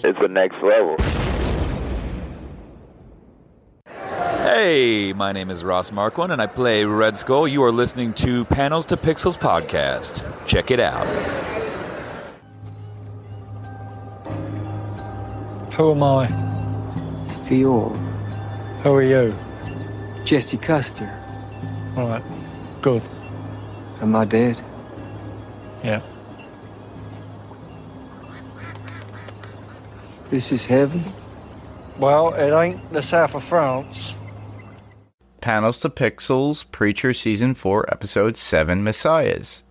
It's the next level. Hey, my name is Ross Marquand, and I play Red Skull. You are listening to Panels to Pixels podcast. Check it out. Who am I? Fior. Who are you? Jesse Custer. All right, good. Am I dead? Yeah. This is heaven? Well, it ain't the south of France. Panels to Pixels, Preacher Season 4, Episode 7, Messiahs.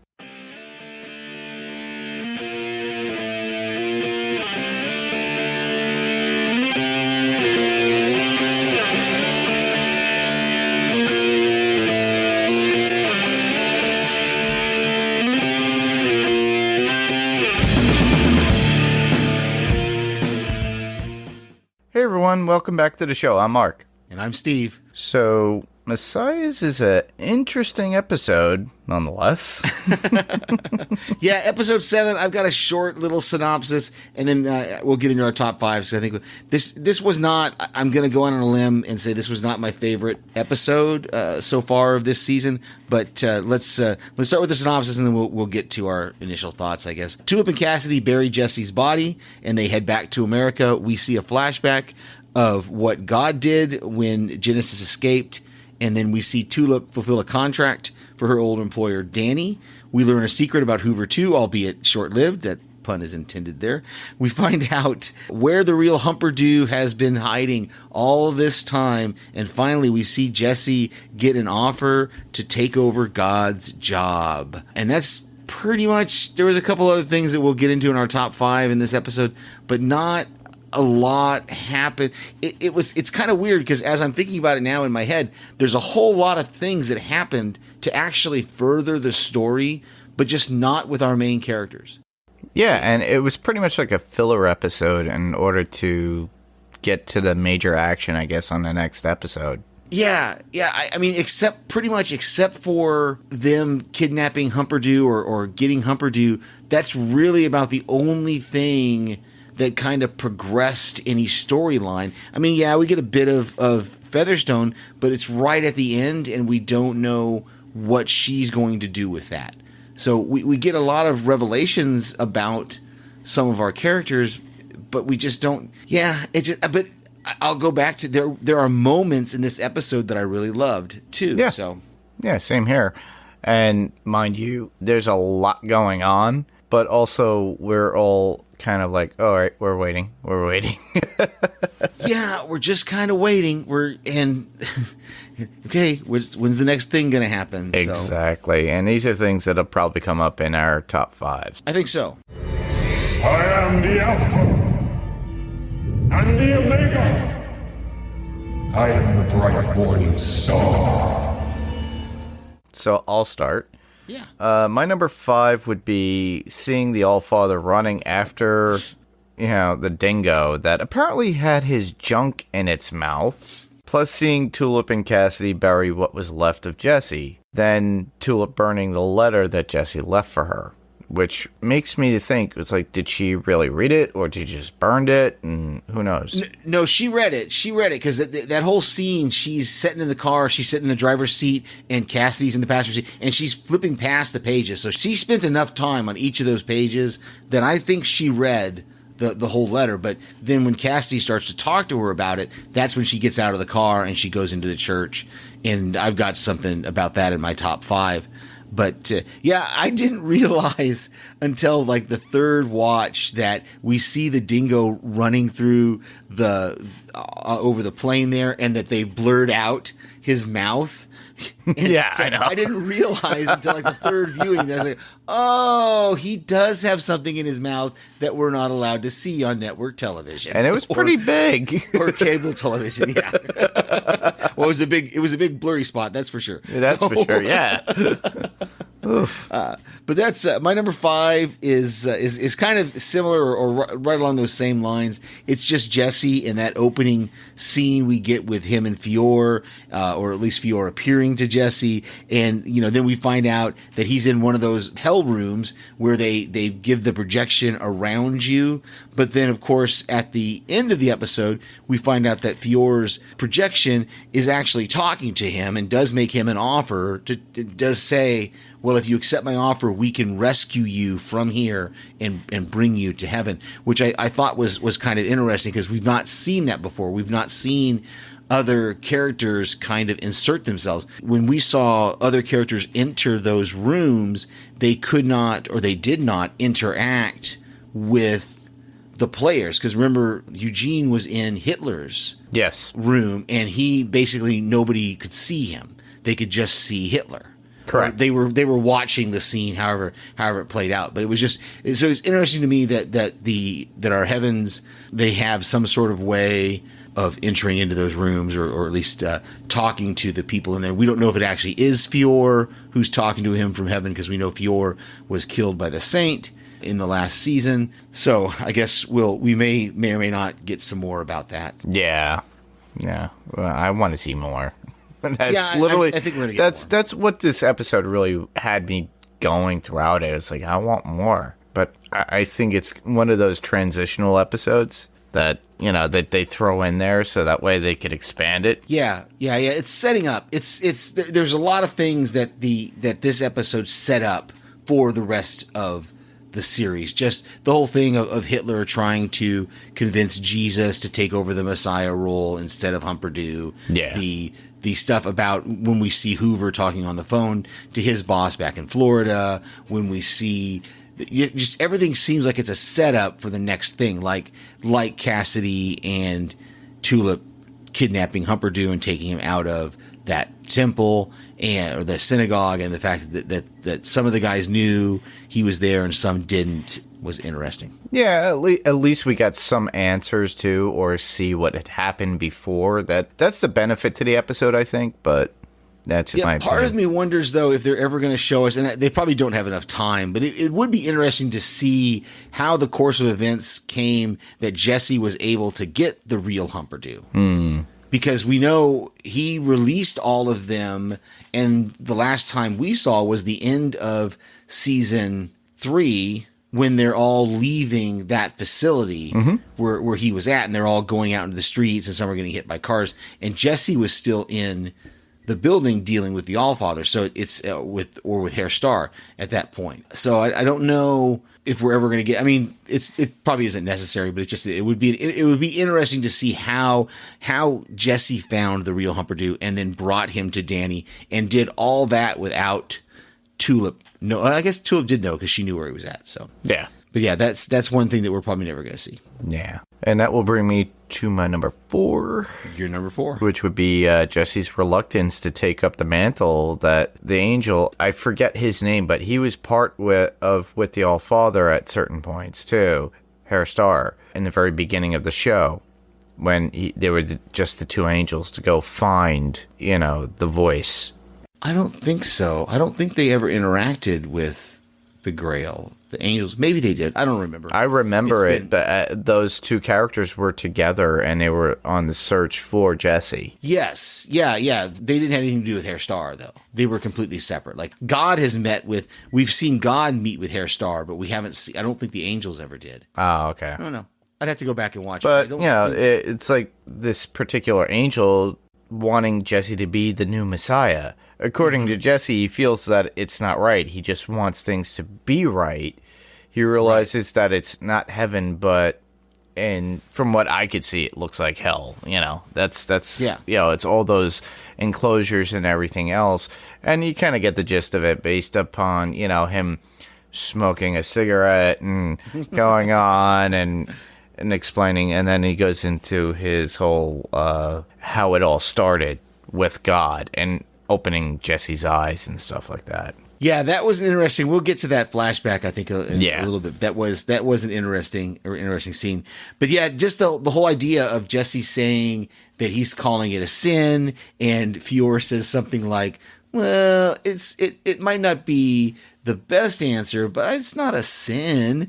Hey everyone, welcome back to the show. I'm Mark. And I'm Steve. So, Messiahs is an interesting episode, nonetheless. Yeah, episode 7, I've got a short little synopsis, and then we'll get into our top 5. So I think this was not, I'm going to go on a limb and say this was not my favorite episode so far of this season, but let's start with the synopsis, and then we'll get to our initial thoughts, I guess. Tulip and Cassidy bury Jesse's body, and they head back to America. We see a flashback of what God did when Genesis escaped, and then we see Tulip fulfill a contract for her old employer, Danny. We learn a secret about Hoover 2, albeit short-lived. That pun is intended there. We find out where the real Humperdoo has been hiding all this time, and finally we see Jesse get an offer to take over God's job. And that's pretty much, there was a couple other things that we'll get into in our top 5 in this episode, but not a lot happened. It's kind of weird because as I'm thinking about it now in my head, there's a whole lot of things that happened to actually further the story, but just not with our main characters. Yeah, and it was pretty much like a filler episode in order to get to the major action, I guess, on the next episode. Yeah. I mean, except for them kidnapping Humperdoo or getting Humperdoo, that's really about the only thing that kind of progressed any storyline. I mean, yeah, we get a bit of Featherstone, but it's right at the end, and we don't know what she's going to do with that. So we get a lot of revelations about some of our characters, but we just don't. Yeah, but I'll go back to there are moments in this episode that I really loved too. Yeah. So yeah, same here. And mind you, there's a lot going on, but also we're all kind of like, all right, we're waiting. Yeah, we're just kind of waiting. Okay, when's the next thing going to happen? Exactly. So. And these are things that'll probably come up in our top 5. I think so. I am the Alpha and the Omega. I am the bright morning star. So I'll start. Yeah. My number 5 would be seeing the Allfather running after, the dingo that apparently had his junk in its mouth, plus seeing Tulip and Cassidy bury what was left of Jesse, then Tulip burning the letter that Jesse left for her, which makes me think, it's like, did she really read it, or did she just burn it, and who knows? No, she read it. Because that whole scene, she's sitting in the car, she's sitting in the driver's seat, and Cassidy's in the passenger seat, and she's flipping past the pages. So she spends enough time on each of those pages that I think she read the whole letter. But then when Cassidy starts to talk to her about it, that's when she gets out of the car and she goes into the church. And I've got something about that in my top 5. But yeah, I didn't realize until like the third watch that we see the dingo running through the over the plain there, and that they blurred out his mouth. Yeah, I know. I didn't realize until like the third viewing that I was like, oh, he does have something in his mouth that we're not allowed to see on network television. And it was pretty big. Or cable television, yeah. Well, it was a big blurry spot, that's for sure. That's for sure, yeah. But that's my number 5 is kind of similar or right along those same lines. It's just Jesse in that opening scene we get with him and Fior, or at least Fior appearing to Jesse, and then we find out that he's in one of those hell rooms where they give the projection around you. But then, of course, at the end of the episode, we find out that Fior's projection is actually talking to him and does make him an offer. Does say, well, if you accept my offer, we can rescue you from here and bring you to heaven, which I thought was kind of interesting because we've not seen that before. We've not seen other characters kind of insert themselves. When we saw other characters enter those rooms, they could not, or they did not interact with the players. Because remember, Eugene was in Hitler's room, and he basically, nobody could see him. They could just see Hitler. Correct. They were watching the scene, however it played out. But it was just so it's interesting to me that our heavens, they have some sort of way of entering into those rooms, or at least talking to the people in there. We don't know if it actually is Fior who's talking to him from heaven, because we know Fior was killed by the Saint in the last season. So I guess we may or may not get some more about that. Yeah. Well, I want to see more. That's Yeah, literally. I think we're gonna get more. That's what this episode really had me going throughout it. It's like, I want more, but I think it's one of those transitional episodes that that they throw in there so that way they could expand it. Yeah. It's setting up. There's a lot of things that this episode set up for the rest of the series. Just the whole thing of Hitler trying to convince Jesus to take over the Messiah role instead of Humperdinck. Yeah. The stuff about when we see Hoover talking on the phone to his boss back in Florida, when we see just everything seems like it's a setup for the next thing, like Cassidy and Tulip kidnapping Humperdinck and taking him out of that temple or the synagogue, and the fact that some of the guys knew he was there and some didn't was interesting. Yeah, at least we got some answers to, or see what had happened before. That's the benefit to the episode, I think, but that's just my opinion. Part of me wonders, though, if they're ever going to show us, and they probably don't have enough time, but it would be interesting to see how the course of events came that Jesse was able to get the real Humperdinck. Because we know he released all of them, and the last time we saw was the end of season 3, when they're all leaving that facility where he was at, and they're all going out into the streets, and some are getting hit by cars, and Jesse was still in the building dealing with the Allfather. So it's with Herr Starr at that point. So I don't know if we're ever going to get. I mean, it probably isn't necessary, but it would be interesting to see how Jesse found the real Humperdinck and then brought him to Danny, and did all that without Tulip. No, I guess Tulip did know because she knew where he was at. So Yeah. but yeah, that's one thing that we're probably never going to see. Yeah. And that will bring me to my number 4. Your number 4. Which would be Jesse's reluctance to take up the mantle that the angel, I forget his name, but he was part with the All-Father at certain points too, Herr Starr, in the very beginning of the show, when they were just the two angels to go find, the voice. I don't think so. I don't think they ever interacted with the Grail. The angels, maybe they did. I don't remember. I remember but those two characters were together and they were on the search for Jesse. Yes. Yeah. They didn't have anything to do with Herr Starr, though. They were completely separate. Like, God has we've seen God meet with Herr Starr, but we haven't seen, I don't think the angels ever did. Oh, okay. I don't know. I'd have to go back and watch but, it. It's like this particular angel wanting Jesse to be the new Messiah. According to Jesse, he feels that it's not right. He just wants things to be right. He realizes that it's not heaven, and from what I could see, it looks like hell. That's it's all those enclosures and everything else. And you kind of get the gist of it based upon, him smoking a cigarette and going on and explaining. And then he goes into his whole, how it all started with God and opening Jesse's eyes and stuff like that. Yeah, that was interesting. We'll get to that flashback, I think, a little bit. That was an interesting scene. But yeah, just the whole idea of Jesse saying that he's calling it a sin, and Fior says something like, Well, it might not be the best answer, but it's not a sin,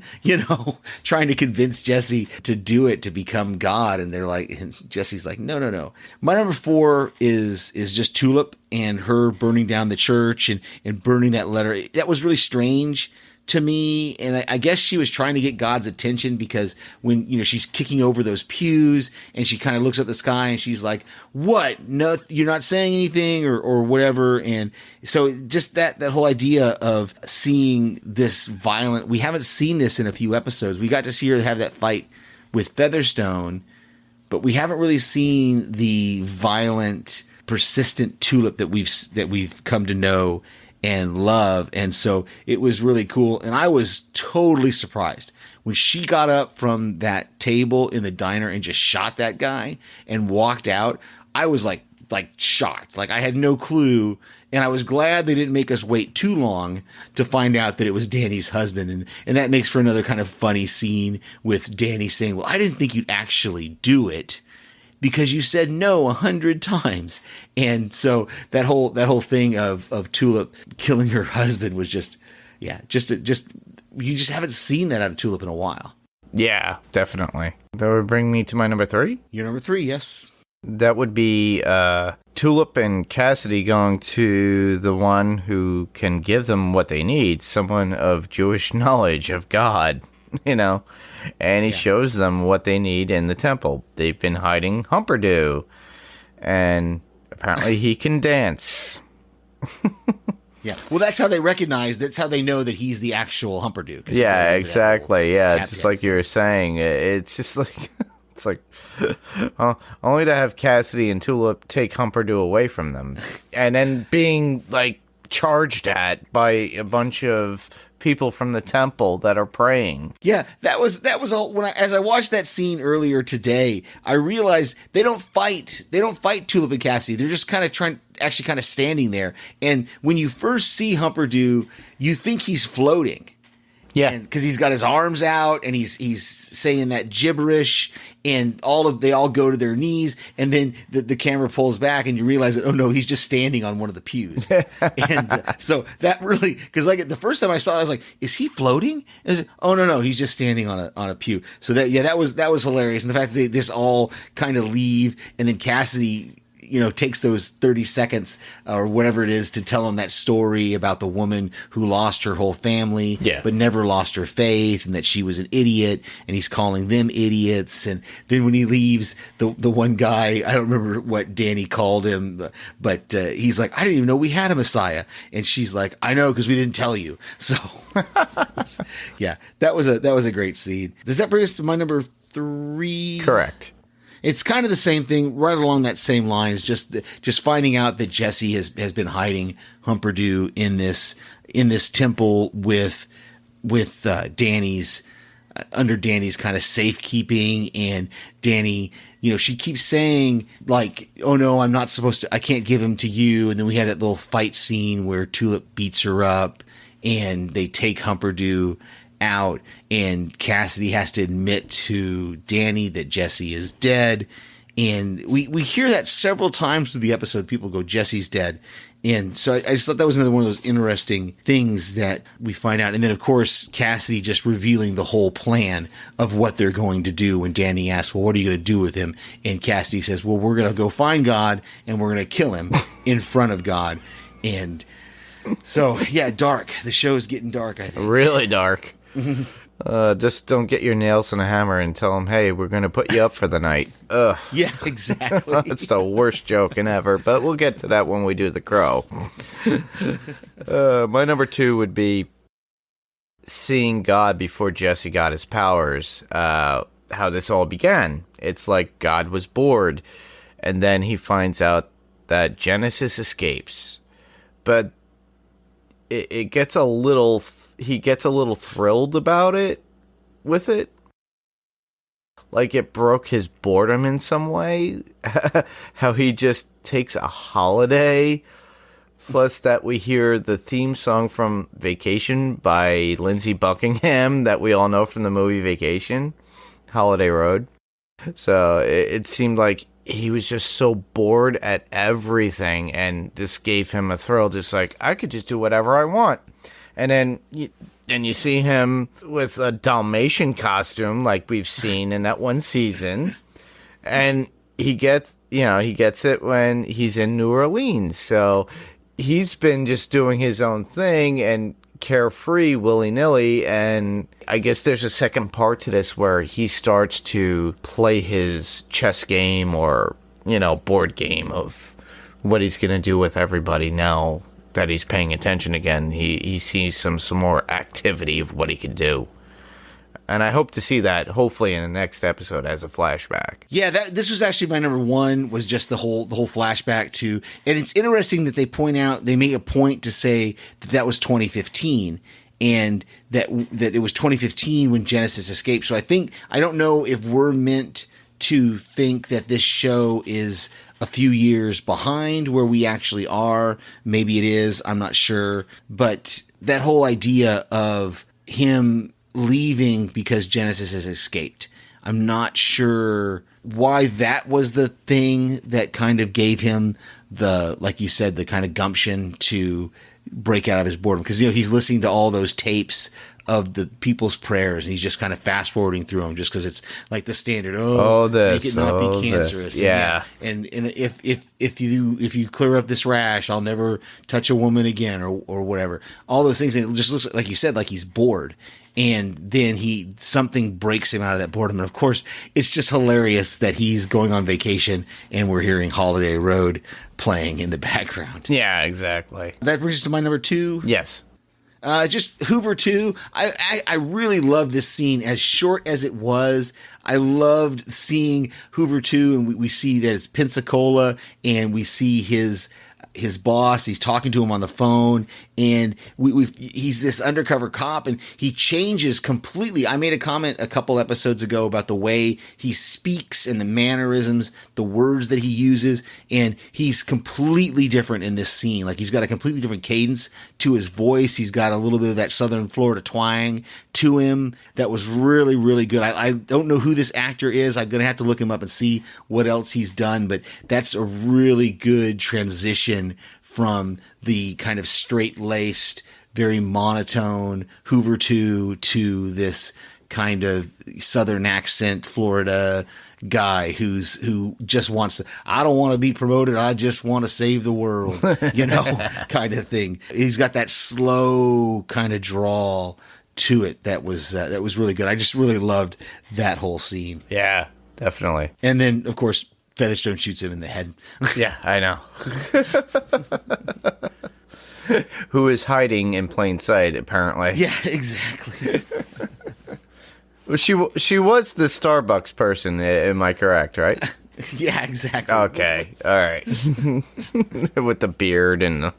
trying to convince Jesse to do it to become God. And Jesse's like, no. My number 4 is just Tulip and her burning down the church and burning that letter. That was really strange to me. And I guess she was trying to get God's attention because when, she's kicking over those pews and she kind of looks at the sky and she's like, what? No, you're not saying anything or whatever. And so just that whole idea of seeing this violent, we haven't seen this in a few episodes. We got to see her have that fight with Featherstone, but we haven't really seen the violent, persistent Tulip that we've come to know and love. And so it was really cool. And I was totally surprised when she got up from that table in the diner and just shot that guy and walked out. I was like shocked. Like I had no clue. And I was glad they didn't make us wait too long to find out that it was Danny's husband. And that makes for another kind of funny scene with Danny saying, well, I didn't think you'd actually do it, because you said no 100 times. And so that whole thing of Tulip killing her husband was just you just haven't seen that out of Tulip in a while. Yeah, definitely. That would bring me to my number 3. Your number 3, yes. That would be Tulip and Cassidy going to the one who can give them what they need, someone of Jewish knowledge of God, and he shows them what they need in the temple. They've been hiding Humperdew, and apparently he can dance. Yeah, well, that's how they recognize. That's how they know that he's the actual Humperdew. Yeah, exactly. Yeah, just like you were saying, it's just like it's like only to have Cassidy and Tulip take Humperdew away from them, and then being like charged at by a bunch of people from the temple that are praying. Yeah, that was all. As I watched that scene earlier today, I realized they don't fight Tulip and Cassidy. They're just kind of standing there. And when you first see Humperdew, you think he's floating. Yeah, because he's got his arms out and he's saying that gibberish, and they all go to their knees, and then the camera pulls back and you realize that, oh no, he's just standing on one of the pews. And so that really, because like the first time I saw it, I was like, is he floating? Oh no, he's just standing on a pew. So that was hilarious, and the fact that they just all kind of leave, and then Cassidy takes those 30 seconds or whatever it is to tell him that story about the woman who lost her whole family, but never lost her faith, and that she was an idiot, and he's calling them idiots. And then when he leaves, the one guy, I don't remember what Danny called him, but he's like, I didn't even know we had a Messiah. And she's like, I know, because we didn't tell you. So yeah, that was a great scene. Does that bring us to my number 3? Correct. It's kind of the same thing, right along that same line. Is just finding out that Jesse has been hiding Humperdew in this temple with Danny's under Danny's kind of safekeeping, and Danny, she keeps saying like, "Oh no, I'm not supposed to. I can't give him to you." And then we have that little fight scene where Tulip beats her up, and they take Humperdew out, and Cassidy has to admit to Danny that Jesse is dead. And we hear that several times through the episode. People go, Jesse's dead. And so I just thought that was another one of those interesting things that we find out. And then, of course, Cassidy just revealing the whole plan of what they're going to do when Danny asks, well, what are you going to do with him? And Cassidy says, well, we're going to go find God, and we're going to kill him in front of God. And so, yeah, dark. The show's getting dark, I think. Really dark. Just don't get your nails and a hammer and tell them, hey, we're going to put you up for the night. Ugh. Yeah, exactly. It's the worst joking ever, but we'll get to that when we do The Crow. My number 2 would be seeing God before Jesse got his powers, how this all began. It's like God was bored, and then he finds out that Genesis escapes. But it gets a little... he gets a little thrilled about it, with it. Like it broke his boredom in some way. How he just takes a holiday. Plus that we hear the theme song from Vacation by Lindsey Buckingham that we all know from the movie Vacation, Holiday Road. So it seemed like he was just so bored at everything, and this gave him a thrill, just like, I could just do whatever I want. And then you see him with a Dalmatian costume like we've seen in that one season, and he gets it when he's in New Orleans. So he's been just doing his own thing and carefree willy-nilly, and I guess there's a second part to this where he starts to play his chess game or, board game of what he's going to do with everybody now that he's paying attention again. He sees some more activity of what he could do. And I hope to see that hopefully in the next episode as a flashback. Yeah, this was actually my number one, was just the whole flashback to, and it's interesting that they make a point to say that was 2015, and that it was 2015 when Genesis escaped. So I don't know if we're meant to think that this show is a few years behind where we actually are. Maybe it is, I'm not sure. But that whole idea of him leaving because Genesis has escaped, I'm not sure why that was the thing that kind of gave him the, like you said, the kind of gumption to break out of his boredom. Because, he's listening to all those tapes of the people's prayers, and he's just kind of fast forwarding through them just because it's like the standard. Make it not be cancerous. Yeah. And if you clear up this rash, I'll never touch a woman again, or whatever. All those things. And it just looks like you said, like he's bored. And then something breaks him out of that boredom. And of course, it's just hilarious that he's going on vacation and we're hearing Holiday Road playing in the background. Yeah, exactly. That brings us to my number two. Yes. Just Hoover 2. I really loved this scene, as short as it was. I loved seeing Hoover 2, and we see that it's Pensacola, and we see his boss. He's talking to him on the phone, and he's this undercover cop, and he changes completely. I made a comment a couple episodes ago about the way he speaks and the mannerisms, the words that he uses, and he's completely different in this scene. Like, he's got a completely different cadence to his voice. He's got a little bit of that Southern Florida twang to him that was really, really good. I don't know who this actor is. I'm going to have to look him up and see what else he's done, but that's a really good transition from the kind of straight-laced, very monotone Hoover 2 to this kind of Southern accent Florida guy who just wants to, I don't want to be promoted, I just want to save the world, kind of thing. He's got that slow kind of drawl to it that was really good. I just really loved that whole scene. Yeah, definitely. And then, of course, Featherstone shoots him in the head. Yeah, I know. Who is hiding in plain sight, apparently. Yeah, exactly. She was the Starbucks person, am I correct, right? Yeah, exactly. Okay, all right. With the beard and...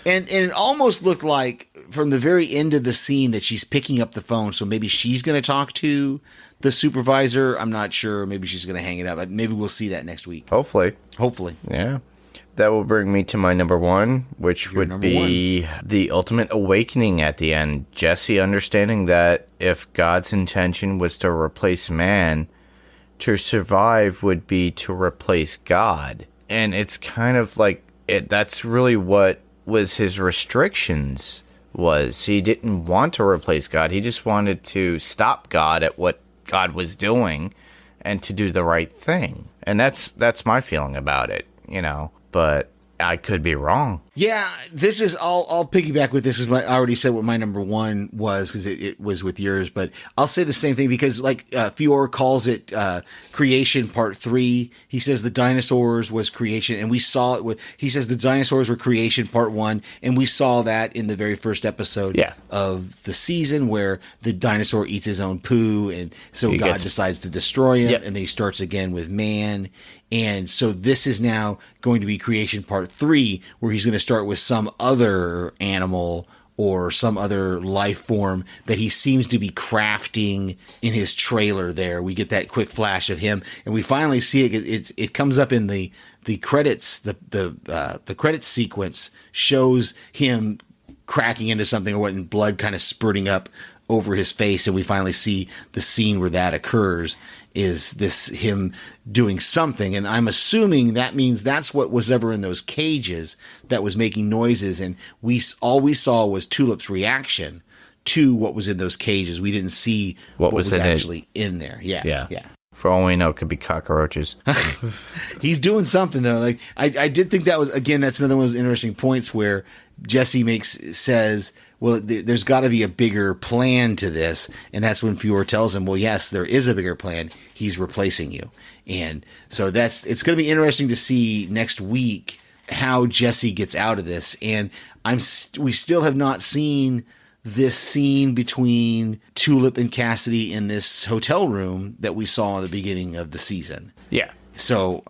And it almost looked like, from the very end of the scene, that she's picking up the phone, so maybe she's going to talk to the supervisor. I'm not sure. Maybe she's going to hang it up. Maybe we'll see that next week. Hopefully. Yeah. That will bring me to my number one, which would be the ultimate awakening at the end. Jesse understanding that if God's intention was to replace man, to survive would be to replace God. And it's kind of like that's really what was his restrictions was. He didn't want to replace God. He just wanted to stop God at what God was doing and to do the right thing. And that's my feeling about it, but I could be wrong. Yeah, this is, I'll piggyback with this. I already said what my number one was because it was with yours, but I'll say the same thing because Fior calls it creation part 3. He says the dinosaurs was creation, and we saw it he says the dinosaurs were creation part 1, and we saw that in the very first episode of the season where the dinosaur eats his own poo, and so God decides to destroy him, and then he starts again with man. And so this is now going to be creation part 3, where he's going to start with some other animal or some other life form that he seems to be crafting in his trailer there. We get that quick flash of him, and we finally see it. It comes up in the credits. The credits sequence shows him cracking into something or what, and blood kind of spurting up over his face, and we finally see the scene where that occurs. Is this him doing something? And I'm assuming that means that's what was ever in those cages that was making noises, and all we saw was Tulip's reaction to what was in those cages. We didn't see what was actually in there. Yeah. For all we know, it could be cockroaches. He's doing something though. Like I did think that was, again, that's another one of those interesting points where Jesse says, well, there's got to be a bigger plan to this. And that's when Fior tells him, well, yes, there is a bigger plan. He's replacing you. And so it's going to be interesting to see next week how Jesse gets out of this. And we still have not seen this scene between Tulip and Cassidy in this hotel room that we saw in the beginning of the season. Yeah. So,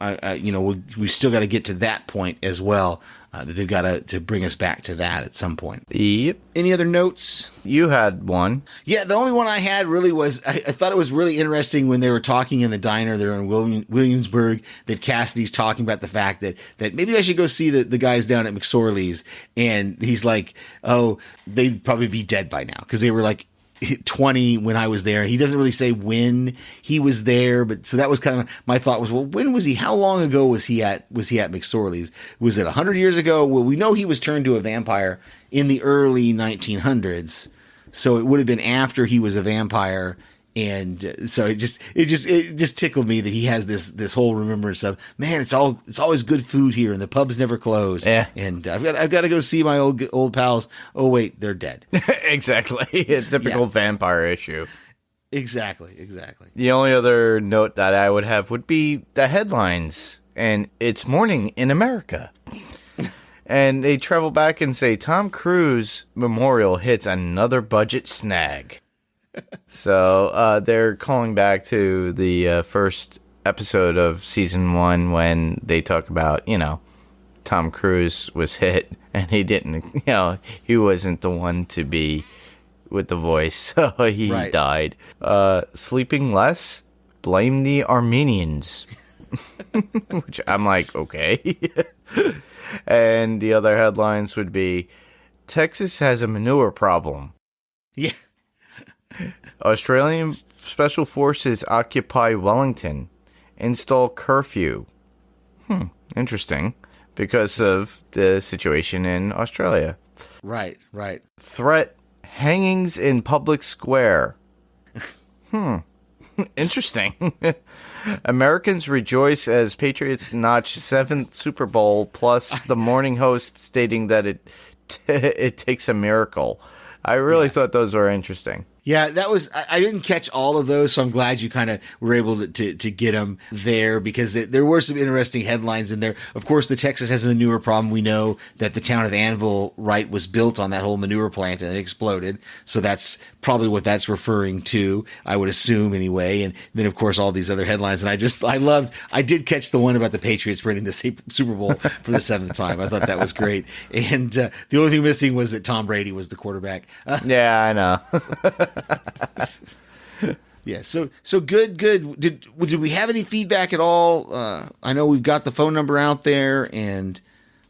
we still got to get to that point as well. They've got to bring us back to that at some point. Yep. Any other notes? You had one. Yeah, the only one I had really was, I thought it was really interesting when they were talking in the diner there in Williamsburg, that Cassidy's talking about the fact that maybe I should go see the guys down at McSorley's. And he's like, oh, they'd probably be dead by now, because they were like 20 when I was there. He doesn't really say when he was there, but so that was kind of my thought was, well, when was he? How long ago was he at McSorley's? Was it 100 years ago? Well, we know he was turned to a vampire in the early 1900s, so it would have been after he was a vampire. And so it just tickled me that he has this whole remembrance of, man, it's always good food here, and the pubs never close. Yeah. And I've got to go see my old pals. Oh wait, they're dead. Exactly. A typical vampire issue. Exactly. The only other note that I would have would be the headlines, and it's morning in America. And they travel back and say Tom Cruise memorial hits another budget snag. So they're calling back to the first episode of season 1 when they talk about, Tom Cruise was hit and he didn't, he wasn't the one to be with the voice, so he died. Sleeping less, blame the Armenians. Which I'm like, okay. And the other headlines would be, Texas has a manure problem. Yeah. Australian Special Forces occupy Wellington. Install curfew. Interesting. Because of the situation in Australia. Right. Threat, hangings in public square. Interesting. Americans rejoice as Patriots notch 7th Super Bowl, plus the morning host stating that it takes a miracle. I really thought those were interesting. Yeah, that was, I didn't catch all of those, so I'm glad you kind of were able to get them there, because there were some interesting headlines in there. Of course, the Texas has a manure problem. We know that the town of Annville, was built on that whole manure plant and it exploded. So that's probably what that's referring to, I would assume anyway. And then, of course, all these other headlines. And I did catch the one about the Patriots winning the Super Bowl for the 7th time. I thought that was great. And the only thing missing was that Tom Brady was the quarterback. Yeah, I know. Yeah, so good. Did we have any feedback at all? I know we've got the phone number out there,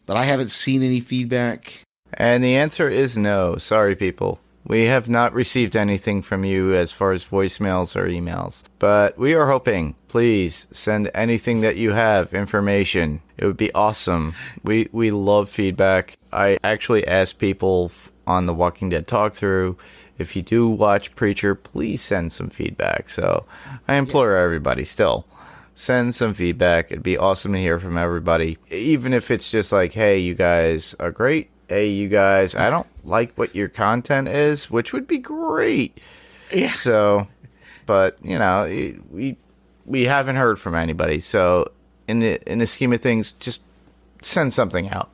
but I haven't seen any feedback. And the answer is no. Sorry, people. We have not received anything from you as far as voicemails or emails. But we are hoping, please send anything that you have, information. It would be awesome. We love feedback. I actually asked people on the Walking Dead talk through, if you do watch Preacher, please send some feedback. So I implore everybody still, send some feedback. It'd be awesome to hear from everybody. Even if it's just like, hey, you guys are great. Hey, you guys, I don't like what your content is, which would be great. Yeah. So, but, we haven't heard from anybody. So in the scheme of things, just send something out.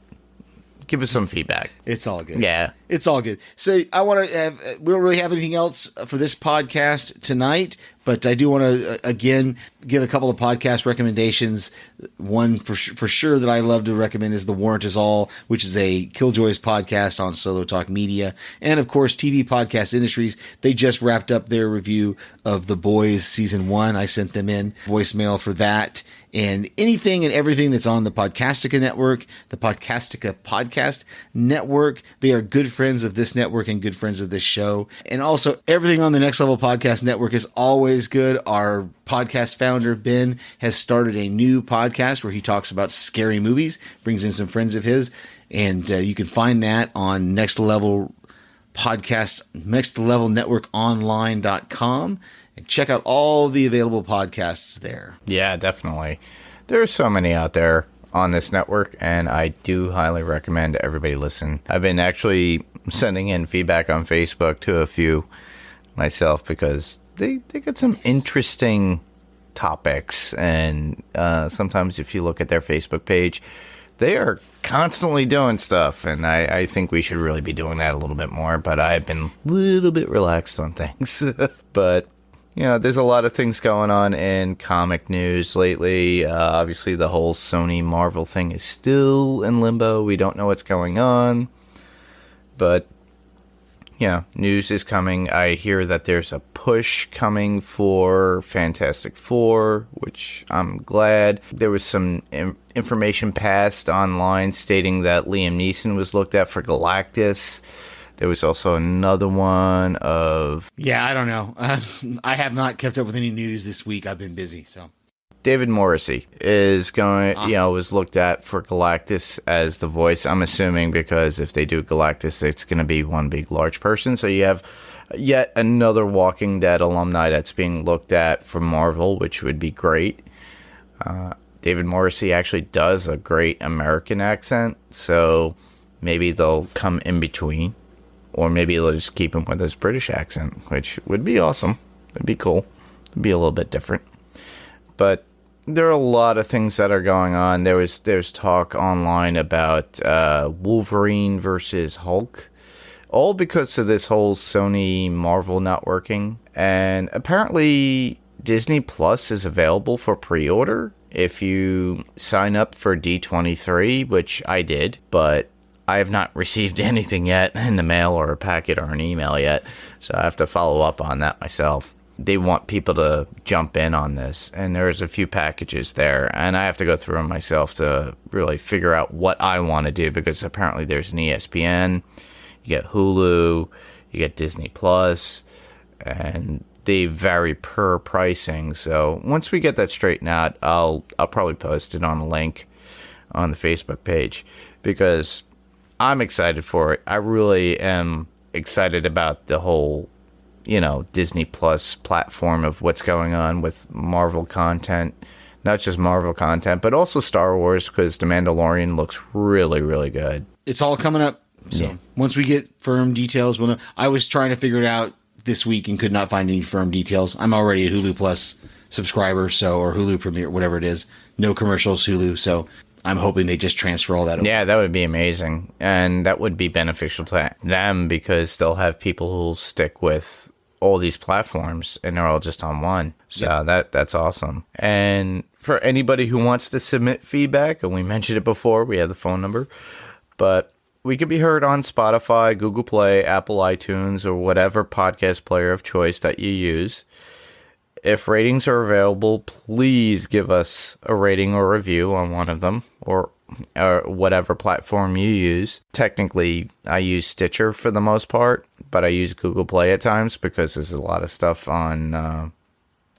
Give us some feedback. It's all good. Yeah. It's all good. So we don't really have anything else for this podcast tonight, But I do want to, again, give a couple of podcast recommendations. One for sure that I love to recommend is The Warrant Is All, which is a Killjoys podcast on Solo Talk Media. And, of course, TV Podcast Industries. They just wrapped up their review of The Boys Season 1. I sent them in voicemail for that. And anything and everything that's on the Podcastica Network, the Podcastica Podcast Network, they are good friends of this network and good friends of this show. And also, everything on the Next Level Podcast Network is always good. Our podcast founder, Ben, has started a new podcast where he talks about scary movies, brings in some friends of his, and you can find that on Next Level Podcast, nextlevelnetworkonline.com. And check out all the available podcasts there. Yeah, definitely. There's so many out there on this network, and I do highly recommend everybody listen. I've been actually sending in feedback on Facebook to a few myself because they get some interesting topics, and sometimes if you look at their Facebook page, they are constantly doing stuff, and I think we should really be doing that a little bit more, but I've been a little bit relaxed on things. But you know, there's a lot of things going on in comic news lately. Obviously, the whole Sony Marvel thing is still in limbo. We don't know what's going on. But, yeah, news is coming. I hear that there's a push coming for Fantastic Four, which I'm glad. There was some information passed online stating that Liam Neeson was looked at for Galactus. There was also another one of... Yeah, I don't know. I have not kept up with any news this week. I've been busy, so... David Morrissey is going, was looked at for Galactus as the voice. I'm assuming because if they do Galactus, it's going to be one big, large person. So you have yet another Walking Dead alumni that's being looked at for Marvel, which would be great. David Morrissey actually does a great American accent, so maybe they'll come in between. Or maybe they'll just keep him with his British accent, which would be awesome. It'd be cool. It'd be a little bit different. But there are a lot of things that are going on. There's talk online about Wolverine versus Hulk. All because of this whole Sony Marvel not working. And apparently Disney Plus is available for pre-order if you sign up for D23, which I did, but I have not received anything yet in the mail or a packet or an email yet, so I have to follow up on that myself. They want people to jump in on this, and there's a few packages there, and I have to go through them myself to really figure out what I want to do, because apparently there's an ESPN, you get Hulu, you get Disney Plus, and they vary per pricing. So once we get that straightened out, I'll probably post it on a link on the Facebook page, because I'm excited for it. I really am excited about the whole, Disney Plus platform of what's going on with Marvel content. Not just Marvel content, but also Star Wars, because The Mandalorian looks really, really good. It's all coming up. So once we get firm details, we'll know. I was trying to figure it out this week and could not find any firm details. I'm already a Hulu Plus subscriber, or Hulu Premier, whatever it is. No commercials, Hulu. So I'm hoping they just transfer all that over. Yeah, that would be amazing. And that would be beneficial to them, because they'll have people who'll stick with all these platforms and they're all just on one. So that's awesome. And for anybody who wants to submit feedback, and we mentioned it before, we have the phone number, but we could be heard on Spotify, Google Play, Apple iTunes, or whatever podcast player of choice that you use. If ratings are available, please give us a rating or review on one of them, or whatever platform you use. Technically, I use Stitcher for the most part, but I use Google Play at times because there's a lot of stuff on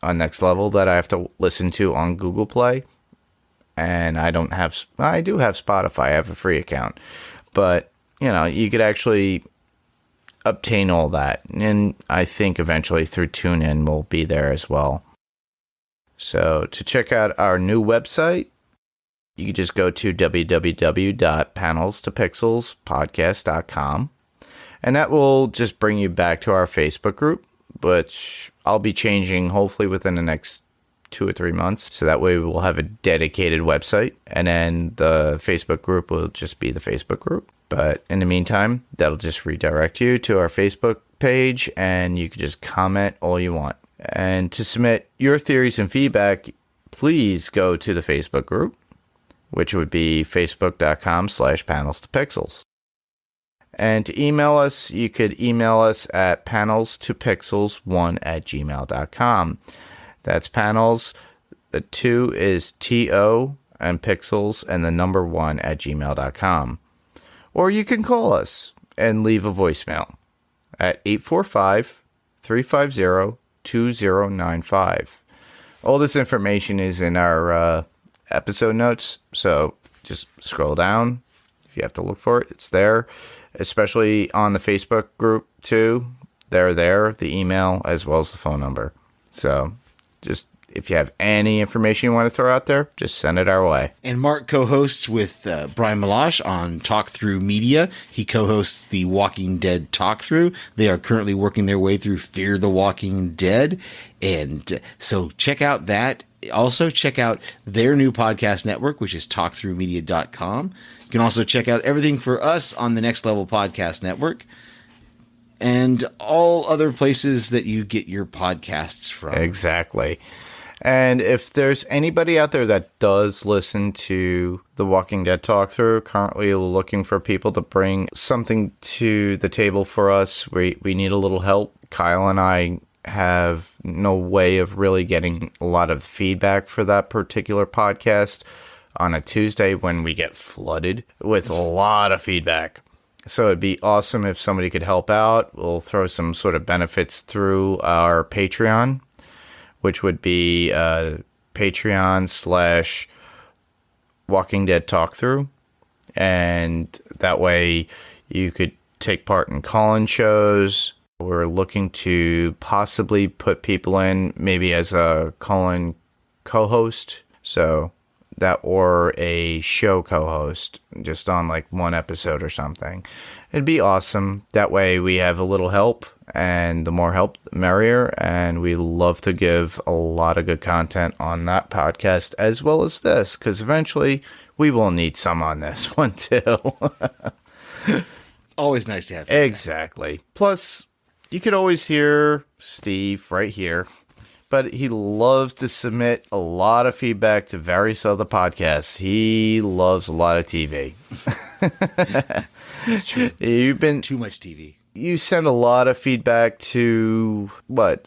Next Level that I have to listen to on Google Play. And I do have Spotify. I have a free account. But, you could actually obtain all that, and I think eventually through TuneIn we'll be there as well. So to check out our new website, you can just go to www.panelstopixelspodcast.com, and that will just bring you back to our Facebook group, which I'll be changing hopefully within the next 2 or 3 months, so that way we'll have a dedicated website, and then the Facebook group will just be the Facebook group. But in the meantime, that'll just redirect you to our Facebook page, and you can just comment all you want. And to submit your theories and feedback, please go to the Facebook group, which would be facebook.com/panels2pixels. And to email us, you could email us at panels2pixels1@gmail.com. That's panels, the 2 is TO, and pixels, and the number 1@gmail.com. Or you can call us and leave a voicemail at 845-350-2095. All this information is in our episode notes, so just scroll down. If you have to look for it, it's there. Especially on the Facebook group, too. They're there, the email, as well as the phone number. So just if you have any information you want to throw out there, just send it our way. And Mark co-hosts with Brian Malash on Talk Through Media. He co-hosts the Walking Dead Talk Through. They are currently working their way through Fear the Walking Dead. And so check out that. Also check out their new podcast network, which is talkthroughmedia.com. You can also check out everything for us on the Next Level Podcast Network and all other places that you get your podcasts from. Exactly. And if there's anybody out there that does listen to the Walking Dead Talk Through, currently looking for people to bring something to the table for us, we need a little help. Kyle and I have no way of really getting a lot of feedback for that particular podcast on a Tuesday when we get flooded with a lot of feedback. So it'd be awesome if somebody could help out. We'll throw some sort of benefits through our Patreon, which would be Patreon/Walking Dead Talk Through. And that way you could take part in call-in shows. We're looking to possibly put people in maybe as a call-in co-host. So that, or a show co-host just on like one episode or something. It'd be awesome. That way we have a little help, and the more help, the merrier. And we love to give a lot of good content on that podcast as well as this, because eventually we will need some on this one too. It's always nice to have feedback. Exactly. Plus, you could always hear Steve right here, but he loves to submit a lot of feedback to various other podcasts. He loves a lot of TV. You've been Too much TV. You send a lot of feedback to what?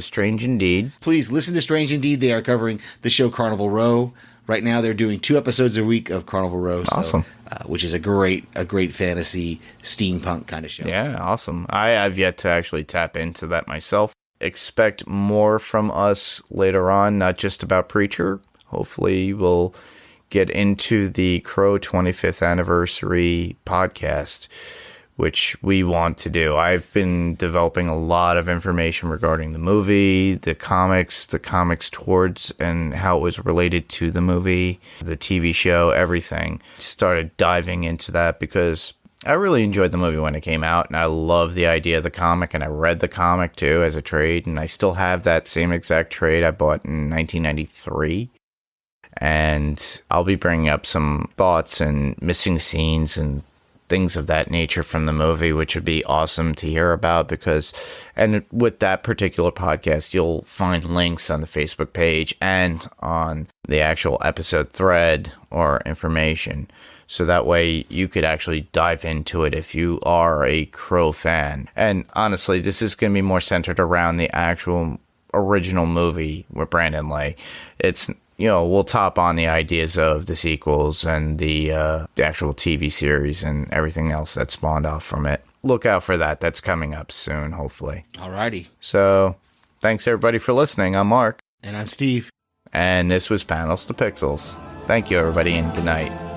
Strange Indeed. Please listen to Strange Indeed. They are covering the show Carnival Row. Right now, they're doing 2 episodes a week of Carnival Row. Awesome. Which is a great fantasy steampunk kind of show. Yeah, awesome. I have yet to actually tap into that myself. Expect more from us later on, not just about Preacher. Hopefully, we'll get into the Crow 25th anniversary podcast, which we want to do. I've been developing a lot of information regarding the movie, the comics towards, and how it was related to the movie, the TV show, everything. Started diving into that because I really enjoyed the movie when it came out, and I love the idea of the comic, and I read the comic too as a trade, and I still have that same exact trade I bought in 1993. And I'll be bringing up some thoughts and missing scenes and things of that nature from the movie, which would be awesome to hear about because, and with that particular podcast, you'll find links on the Facebook page and on the actual episode thread or information. So that way you could actually dive into it if you are a Crow fan. And honestly, this is going to be more centered around the actual original movie with Brandon Lay. It's, we'll top on the ideas of the sequels and the actual TV series and everything else that spawned off from it. Look out for that. That's coming up soon, hopefully. Alrighty. So, thanks everybody for listening. I'm Mark. And I'm Steve. And this was Panels to Pixels. Thank you, everybody, and good night.